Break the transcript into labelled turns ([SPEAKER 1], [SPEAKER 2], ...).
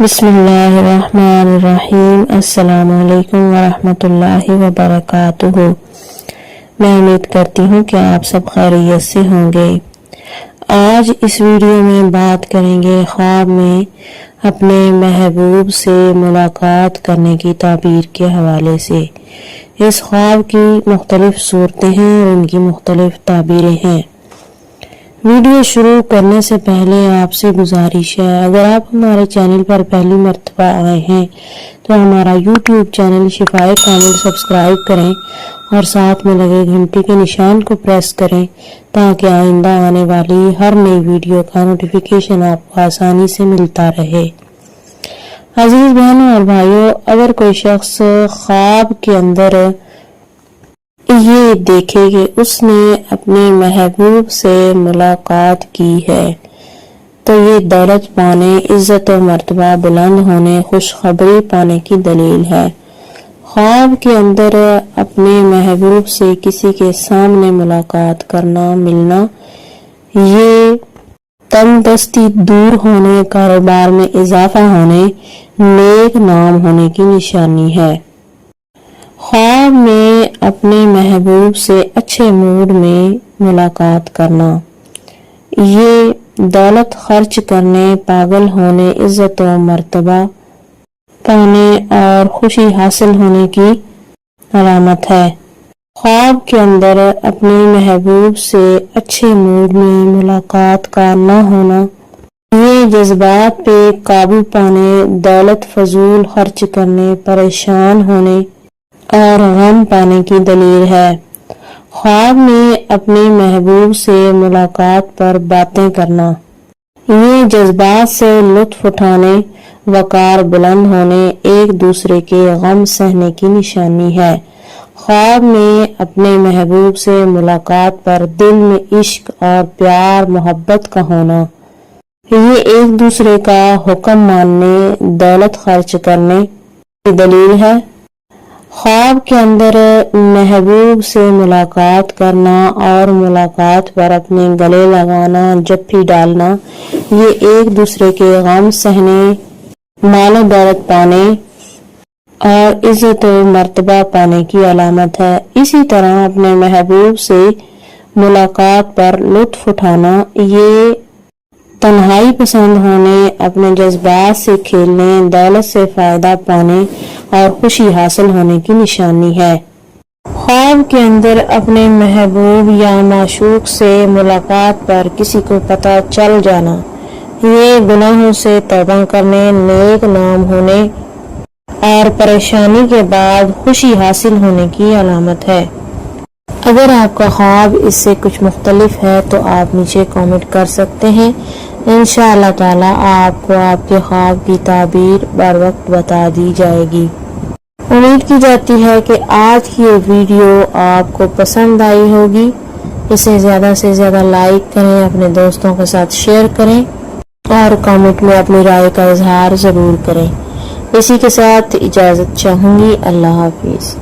[SPEAKER 1] بسم اللہ الرحمن الرحیم۔ السلام علیکم ورحمۃ اللہ وبرکاتہ۔ میں امید کرتی ہوں کہ آپ سب خیریت سے ہوں گے۔ آج اس ویڈیو میں بات کریں گے خواب میں اپنے محبوب سے ملاقات کرنے کی تعبیر کے حوالے سے۔ اس خواب کی مختلف صورتیں ہیں اور ان کی مختلف تعبیریں ہیں۔ ویڈیو شروع کرنے سے پہلے آپ سے گزارش ہے، اگر آپ ہمارے چینل پر پہلی مرتبہ آئے ہیں تو ہمارا یوٹیوب چینل شفائے کامل سبسکرائب کریں اور ساتھ میں لگے گھنٹی کے نشان کو پریس کریں تاکہ آئندہ آنے والی ہر نئی ویڈیو کا نوٹیفیکیشن آپ کو آسانی سے ملتا رہے۔ عزیز بہنوں اور بھائیوں، اگر کوئی شخص خواب کے اندر یہ دیکھے کہ اس نے اپنے محبوب سے ملاقات کی ہے تو یہ دولت پانے، عزت و مرتبہ بلند ہونے، خوشخبری پانے کی دلیل ہے۔ خواب کے اندر اپنے محبوب سے کسی کے سامنے ملاقات کرنا، ملنا، یہ تندرستی دور ہونے، کاروبار میں اضافہ ہونے، نیک نام ہونے کی نشانی ہے۔ خواب میں اپنے محبوب سے اچھے موڈ میں ملاقات کرنا، یہ دولت خرچ کرنے، پاگل ہونے، عزت و مرتبہ پانے اور خوشی حاصل ہونے کی علامت ہے۔ خواب کے اندر اپنے محبوب سے اچھے موڈ میں ملاقات کا نہ ہونا، یہ جذبات پہ قابو پانے، دولت فضول خرچ کرنے، پریشان ہونے اور غم پانے کی دلیل ہے۔ خواب میں اپنے محبوب سے ملاقات پر باتیں کرنا، یہ جذبات سے لطف اٹھانے، وقار بلند ہونے، ایک دوسرے کے غم سہنے کی نشانی ہے۔ خواب میں اپنے محبوب سے ملاقات پر دل میں عشق اور پیار محبت کا ہونا، یہ ایک دوسرے کا حکم ماننے، دولت خرچ کرنے کی دلیل ہے۔ خواب کے اندر محبوب سے ملاقات کرنا اور ملاقات پر اپنے گلے لگانا، جپھی ڈالنا، یہ ایک دوسرے کے غم سہنے، مال و دولت پانے اور عزت و مرتبہ پانے کی علامت ہے۔ اسی طرح اپنے محبوب سے ملاقات پر لطف اٹھانا، یہ تنہائی پسند ہونے، اپنے جذبات سے کھیلنے، دولت سے فائدہ پانے اور خوشی حاصل ہونے کی نشانی ہے۔ خواب کے اندر اپنے محبوب یا معشوق سے ملاقات پر کسی کو پتہ چل جانا، یہ گناہوں سے توبہ کرنے، نیک نام ہونے اور پریشانی کے بعد خوشی حاصل ہونے کی علامت ہے۔ اگر آپ کا خواب اس سے کچھ مختلف ہے تو آپ نیچے کامنٹ کر سکتے ہیں۔ انشاءاللہ تعالی آپ کو آپ کے خواب کی تعبیر بر وقت بتا دی جائے گی۔ امید کی جاتی ہے کہ آج کی یہ ویڈیو آپ کو پسند آئی ہوگی۔ اسے زیادہ سے زیادہ لائک کریں، اپنے دوستوں کے ساتھ شیئر کریں اور کامنٹ میں اپنی رائے کا اظہار ضرور کریں۔ اسی کے ساتھ اجازت چاہوں گی۔ اللہ حافظ۔